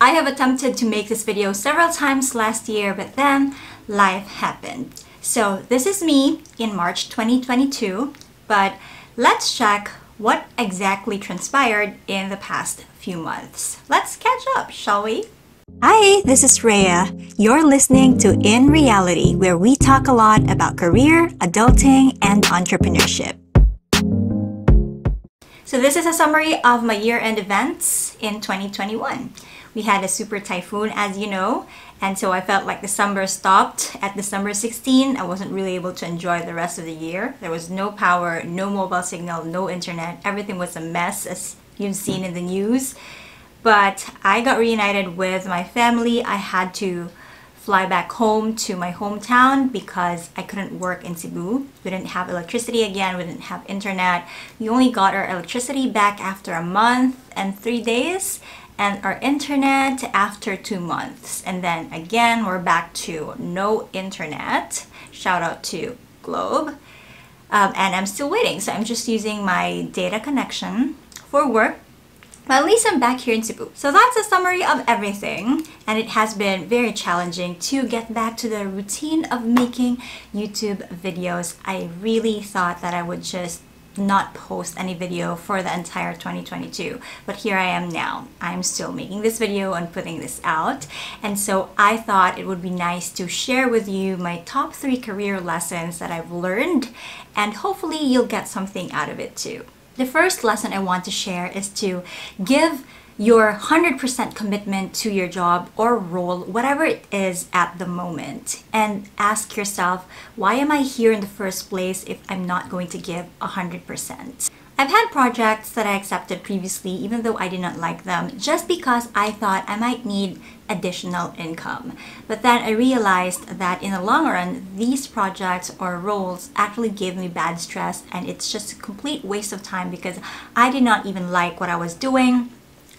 I have attempted to make this video several times last year, but then life happened. So this is me in March 2022, but let's check what exactly transpired in the past few months. Let's catch up, shall we? Hi, this is Rhea. You're listening to In Reality, where we talk a lot about career, adulting, and entrepreneurship. So this is a summary of my year-end events in 2021. We had a super typhoon, as you know, and so I felt like December stopped at December 16. I wasn't really able to enjoy the rest of the year. There was no power, no mobile signal, no internet. Everything was a mess, as you've seen in the news. But I got reunited with my family. I had to fly back home to my hometown because I couldn't work in Cebu. We didn't have electricity again, we didn't have internet. We only got our electricity back after a month and 3 days, and our internet after 2 months. And then again, we're back to no internet. Shout out to Globe. And I'm still waiting, so I'm just using my data connection for work. But at least I'm back here in Cebu. So that's a summary of everything, and it has been very challenging to get back to the routine of making YouTube videos. I really thought that I would just not post any video for the entire 2022, but here I am now. I'm still making this video and putting this out, and so I thought it would be nice to share with you my top 3 career lessons that I've learned, and hopefully you'll get something out of it too. The first lesson I want to share is to give your 100% commitment to your job or role, whatever it is at the moment, and ask yourself, why am I here in the first place if I'm not going to give 100%? I've had projects that I accepted previously, even though I did not like them, just because I thought I might need additional income. But then I realized that in the long run, these projects or roles actually gave me bad stress, and it's just a complete waste of time because I did not even like what I was doing.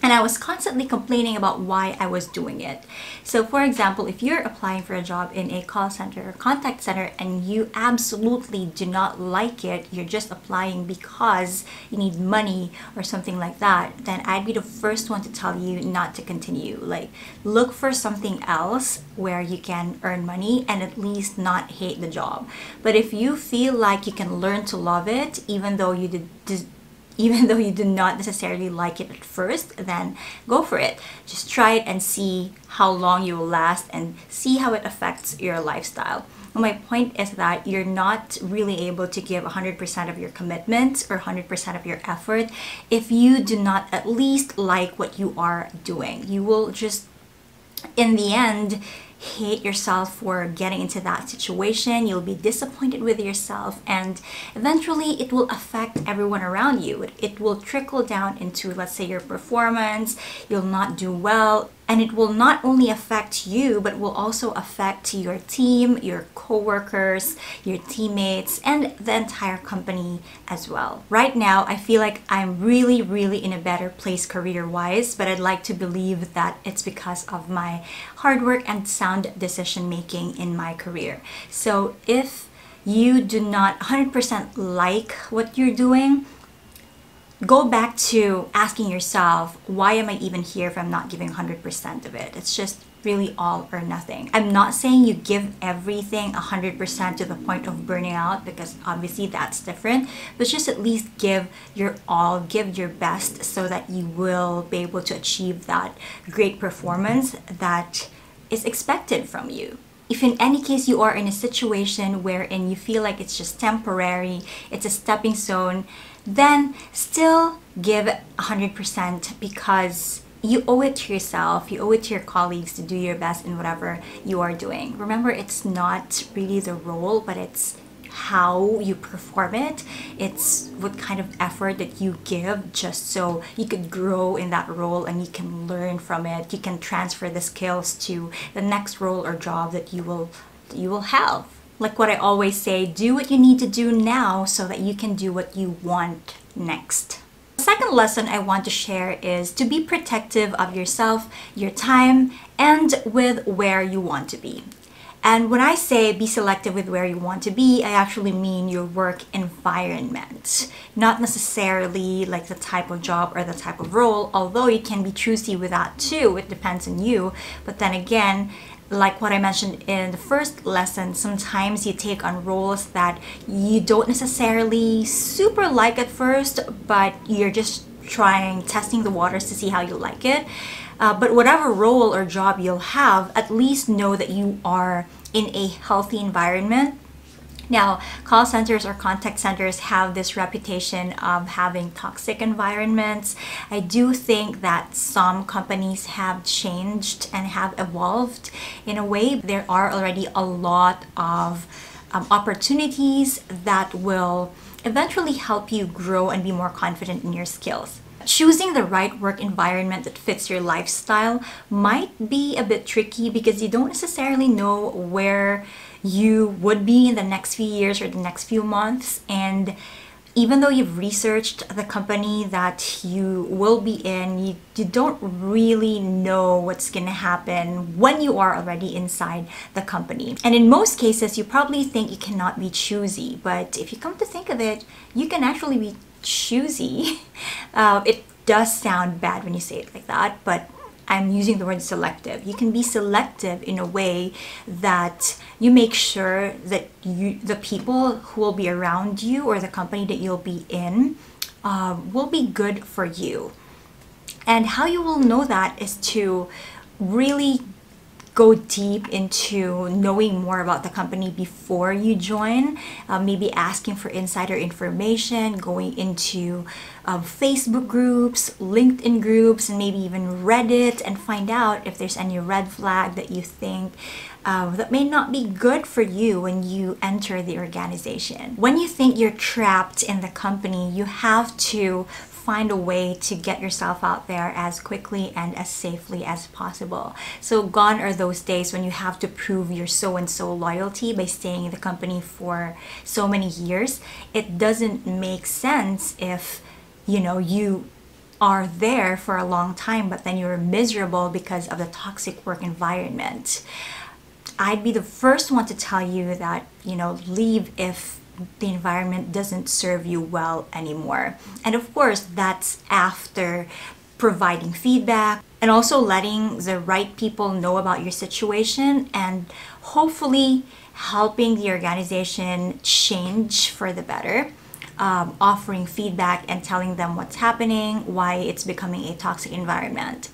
And I was constantly complaining about why I was doing it. So for example, if you're applying for a job in a call center or contact center and you absolutely do not like it, you're just applying because you need money or something like that, then I'd be the first one to tell you not to continue. Like, look for something else where you can earn money and at least not hate the job. But if you feel like you can learn to love it, even though you do not necessarily like it at first, then go for it. Just try it and see how long you will last and see how it affects your lifestyle. And my point is that you're not really able to give 100% of your commitment or 100% of your effort if you do not at least like what you are doing. You will just, in the end, hate yourself for getting into that situation. You'll be disappointed with yourself, and eventually it will affect everyone around you. It will trickle down into, let's say, your performance. You'll not do well, and it will not only affect you, but will also affect your team, your coworkers, your teammates, and the entire company as well. Right now, I feel like I'm really in a better place career-wise, but I'd like to believe that it's because of my hard work and sound decision making in my career. So if you do not 100% like what you're doing, go back to asking yourself, why am I even here if I'm not giving 100% of it? It's just really all or nothing. I'm not saying you give everything 100% to the point of burning out, because obviously that's different, but just at least give your all, give your best, so that you will be able to achieve that great performance that is expected from you. If in any case you are in a situation wherein you feel like it's just temporary, it's a stepping stone, then still give 100% because you owe it to yourself, you owe it to your colleagues to do your best in whatever you are doing. Remember, it's not really the role, but it's how you perform it. It's what kind of effort that you give just so you could grow in that role and you can learn from it. You can transfer the skills to the next role or job that you will have. Like what I always say, do what you need to do now so that you can do what you want next. The second lesson I want to share is to be protective of yourself, your time, and with where you want to be. And when I say be selective with where you want to be, I actually mean your work environment, not necessarily like the type of job or the type of role, although you can be choosy with that too. It depends on you. But then again, like what I mentioned in the first lesson, sometimes you take on roles that you don't necessarily super like at first, but you're just testing the waters to see how you like it. But whatever role or job you'll have, at least know that you are in a healthy environment. Now, call centers or contact centers have this reputation of having toxic environments. I do think that some companies have changed and have evolved in a way. There are already a lot of opportunities that will eventually help you grow and be more confident in your skills. Choosing the right work environment that fits your lifestyle might be a bit tricky because you don't necessarily know where you would be in the next few years or the next few months. And even though you've researched the company that you will be in, you don't really know what's going to happen when you are already inside the company. And in most cases, you probably think you cannot be choosy. But if you come to think of it, you can actually be choosy. It does sound bad when you say it like that, but I'm using the word selective. You can be selective in a way that you make sure that the people who will be around you or the company that you'll be in will be good for you. And how you will know that is to really go deep into knowing more about the company before you join, maybe asking for insider information, going into Facebook groups, LinkedIn groups, and maybe even Reddit, and find out if there's any red flag that you think that may not be good for you when you enter the organization. When you think you're trapped in the company, you have to find a way to get yourself out there as quickly and as safely as possible. So gone are those days when you have to prove your so-and-so loyalty by staying in the company for so many years. It doesn't make sense if, you are there for a long time, but then you're miserable because of the toxic work environment. I'd be the first one to tell you that, leave if the environment doesn't serve you well anymore. And of course, that's after providing feedback and also letting the right people know about your situation and hopefully helping the organization change for the better. Offering feedback and telling them what's happening, why it's becoming a toxic environment.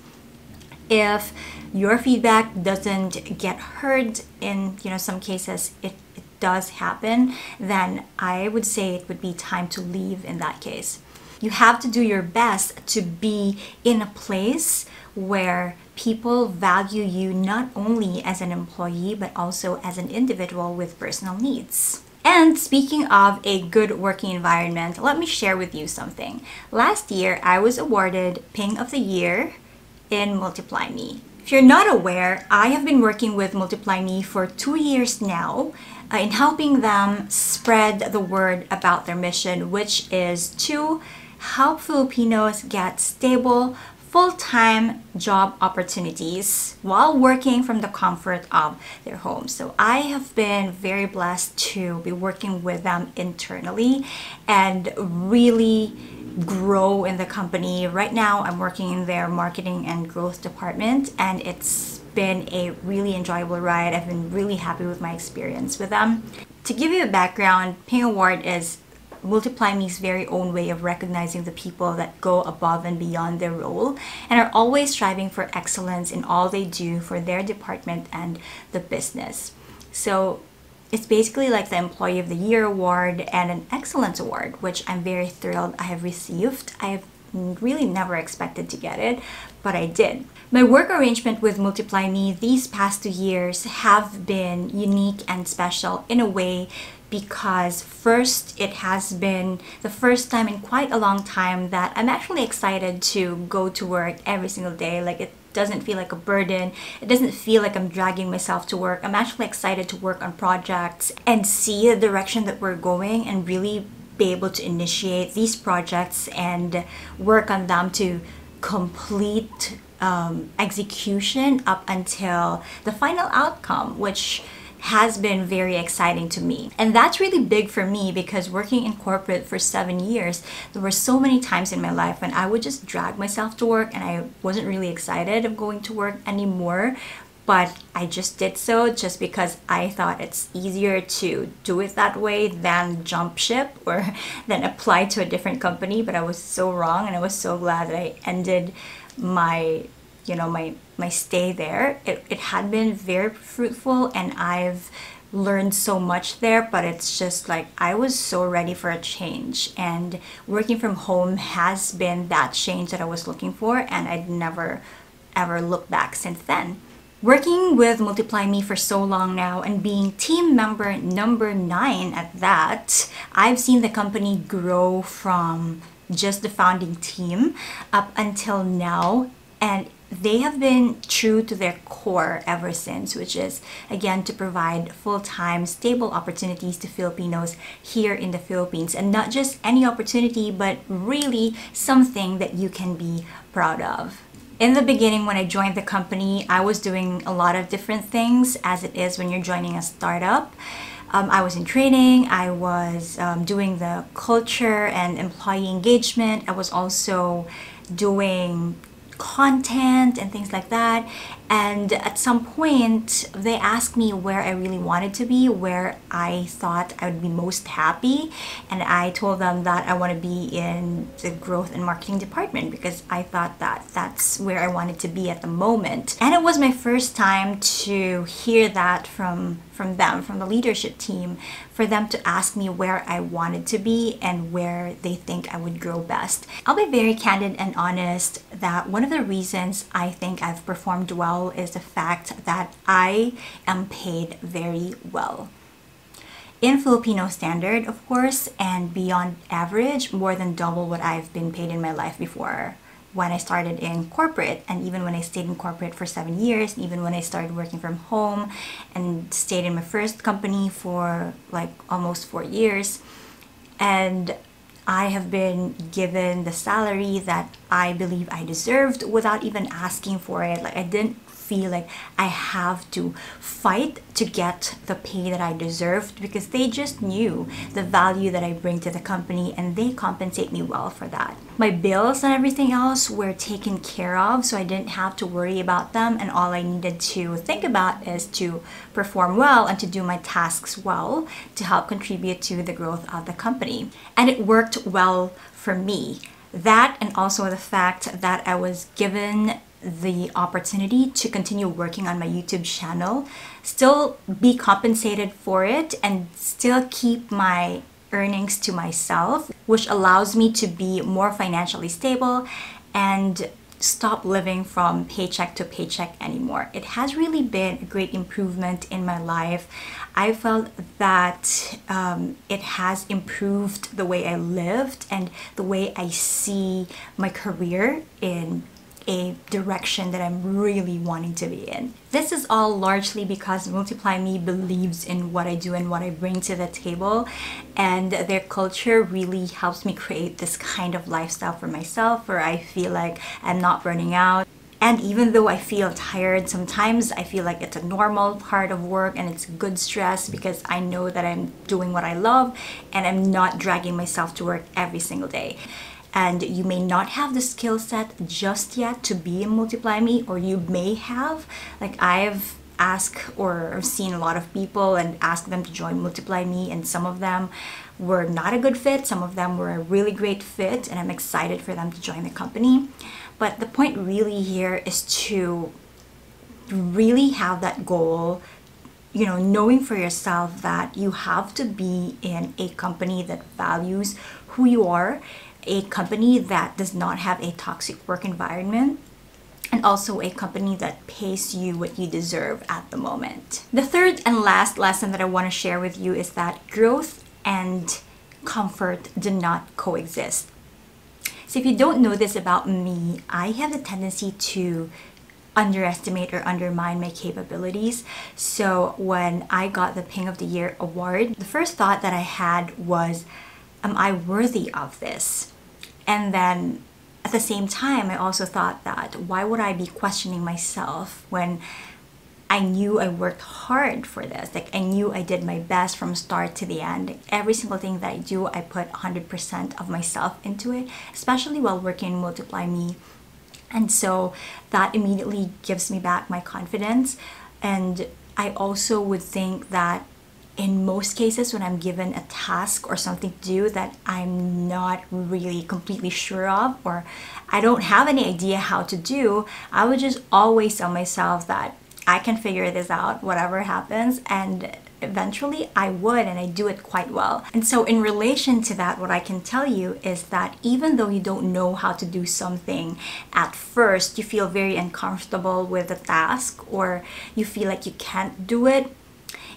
If your feedback doesn't get heard, in some cases it does happen, then I would say it would be time to leave in that case. You have to do your best to be in a place where people value you not only as an employee but also as an individual with personal needs. And speaking of a good working environment, let me share with you something. Last year, I was awarded Ping of the Year in Multiply Me. If you're not aware, I have been working with Multiply Me for 2 years now in helping them spread the word about their mission, which is to help Filipinos get stable, full-time job opportunities while working from the comfort of their homes. So I have been very blessed to be working with them internally and really grow in the company. Right now, I'm working in their marketing and growth department, and it's been a really enjoyable ride. I've been really happy with my experience with them. To give you a background, Ping Award is Multiply Me's very own way of recognizing the people that go above and beyond their role and are always striving for excellence in all they do for their department and the business. So it's basically like the Employee of the Year award and an Excellence award, which I'm very thrilled I have received. I have really never expected to get it, but I did. My work arrangement with Multiply Me these past 2 years have been unique and special in a way because first, it has been the first time in quite a long time that I'm actually excited to go to work every single day. Like, it doesn't feel like a burden. It doesn't feel like I'm dragging myself to work. I'm actually excited to work on projects and see the direction that we're going and really be able to initiate these projects and work on them to complete execution up until the final outcome, which has been very exciting to me. And that's really big for me because working in corporate for 7 years, there were so many times in my life when I would just drag myself to work and I wasn't really excited of going to work anymore. But I just did so just because I thought it's easier to do it that way than jump ship or then apply to a different company. But I was so wrong, and I was so glad that I ended my my stay there. It had been very fruitful and I've learned so much there, but it's just like I was so ready for a change, and working from home has been that change that I was looking for, and I'd never ever looked back since then. Working with Multiply Me for so long now and being team member number 9 at that, I've seen the company grow from just the founding team up until now, and they have been true to their core ever since, which is again to provide full-time stable opportunities to Filipinos here in the Philippines, and not just any opportunity but really something that you can be proud of. In the beginning, when I joined the company, I was doing a lot of different things, as it is when you're joining a startup. I was in training, I was doing the culture and employee engagement. I was also doing content and things like that. And at some point, they asked me where I really wanted to be, where I thought I would be most happy. And I told them that I want to be in the growth and marketing department because I thought that that's where I wanted to be at the moment. And it was my first time to hear that from them, from the leadership team, for them to ask me where I wanted to be and where they think I would grow best. I'll be very candid and honest that one of the reasons I think I've performed well is the fact that I am paid very well. In Filipino standard, of course, and beyond average, more than double what I've been paid in my life before when I started in corporate, and even when I stayed in corporate for 7 years, even when I started working from home and stayed in my first company for like almost 4 years. And I have been given the salary that I believe I deserved without even asking for it. Like I didn't feel like I have to fight to get the pay that I deserved, because they just knew the value that I bring to the company and they compensate me well for that. My bills and everything else were taken care of, so I didn't have to worry about them, and all I needed to think about is to perform well and to do my tasks well to help contribute to the growth of the company. And it worked well for me. That, and also the fact that I was given the opportunity to continue working on my YouTube channel, still be compensated for it, and still keep my earnings to myself, which allows me to be more financially stable and stop living from paycheck to paycheck anymore. It has really been a great improvement in my life. I felt that it has improved the way I lived and the way I see my career in a direction that I'm really wanting to be in. This is all largely because Multiply Me believes in what I do and what I bring to the table, and their culture really helps me create this kind of lifestyle for myself where I feel like I'm not burning out. And even though I feel tired, sometimes I feel like it's a normal part of work and it's good stress because I know that I'm doing what I love and I'm not dragging myself to work every single day. And you may not have the skill set just yet to be in Multiply Me, or you may have. Like I've asked or seen a lot of people and asked them to join Multiply Me, and some of them were not a good fit, some of them were a really great fit, and I'm excited for them to join the company. But the point really here is to really have that goal, you know, knowing for yourself that you have to be in a company that values who you are, a company that does not have a toxic work environment, and also a company that pays you what you deserve at the moment. The third and last lesson that I want to share with you is that growth and comfort do not coexist. So if you don't know this about me, I have the tendency to underestimate or undermine my capabilities. So when I got the Ping of the Year award, the first thought that I had was, am I worthy of this? And then at the same time, I also thought that why would I be questioning myself when I knew I worked hard for this. Like I knew I did my best from start to the end. Like, every single thing that I do, I put 100% of myself into it, especially while working in Multiply Me. And so that immediately gives me back my confidence. And I also would think that in most cases when I'm given a task or something to do that I'm not really completely sure of, or I don't have any idea how to do, I would just always tell myself that I can figure this out, whatever happens, and eventually I would, and I do it quite well. And so in relation to that, what I can tell you is that even though you don't know how to do something at first, you feel very uncomfortable with the task, or you feel like you can't do it,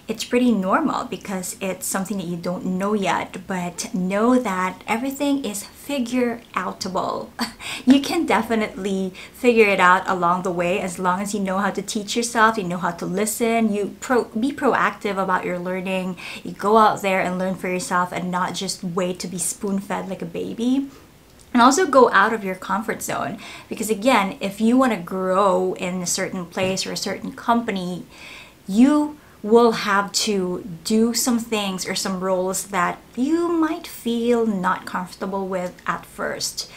it's pretty normal because it's something that you don't know yet, but know that everything is figure-outable. You can definitely figure it out along the way as long as you know how to teach yourself, you know how to listen, be proactive about your learning, you go out there and learn for yourself and not just wait to be spoon-fed like a baby. And also go out of your comfort zone, because again, if you want to grow in a certain place or a certain company, you will have to do some things or some roles that you might feel not comfortable with at first.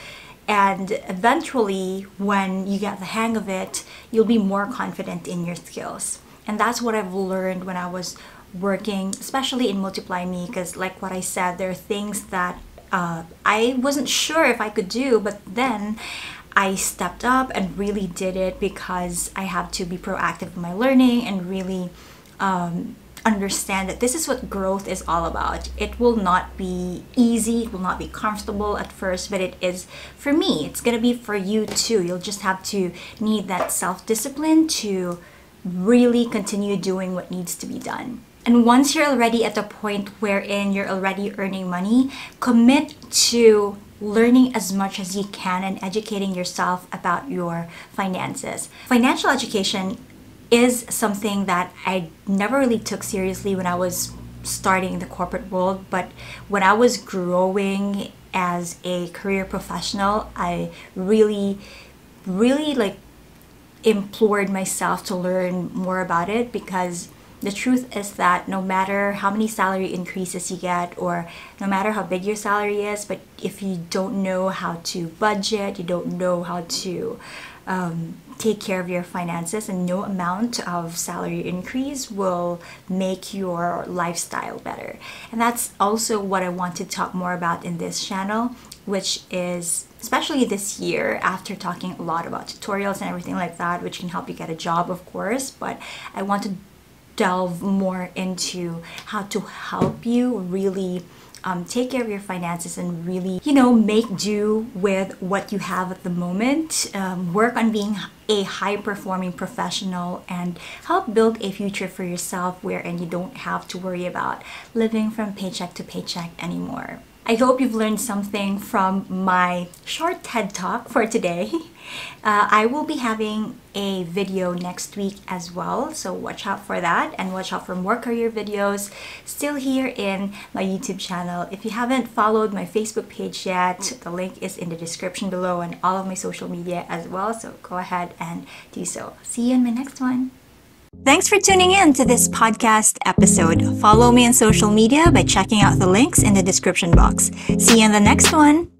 And eventually, when you get the hang of it, you'll be more confident in your skills. And that's what I've learned when I was working, especially in Multiply Me, because like what I said, there are things that I wasn't sure if I could do, but then I stepped up and really did it because I have to be proactive in my learning and really understand that this is what growth is all about. It will not be easy, it will not be comfortable at first, but it is for me. It's gonna be for you too. You'll just have to need that self-discipline to really continue doing what needs to be done. And once you're already at the point wherein you're already earning money, commit to learning as much as you can and educating yourself about your finances. Financial education is something that I never really took seriously when I was starting in the corporate world, but when I was growing as a career professional, I really like implored myself to learn more about it, because the truth is that no matter how many salary increases you get, or no matter how big your salary is, but if you don't know how to budget, you don't know how to take care of your finances, and no amount of salary increase will make your lifestyle better. And that's also what I want to talk more about in this channel, which is especially this year, after talking a lot about tutorials and everything like that, which can help you get a job, of course, but I want to delve more into how to help you really take care of your finances and really, make do with what you have at the moment. Work on being a high-performing professional and help build a future for yourself wherein you don't have to worry about living from paycheck to paycheck anymore. I hope you've learned something from my short TED Talk for today. I will be having a video next week as well, so watch out for that, and watch out for more career videos still here in my YouTube channel. If you haven't followed my Facebook page yet, the link is in the description below, and all of my social media as well, so go ahead and do so. See you in my next one. Thanks for tuning in to this podcast episode. Follow me on social media by checking out the links in the description box. See you in the next one.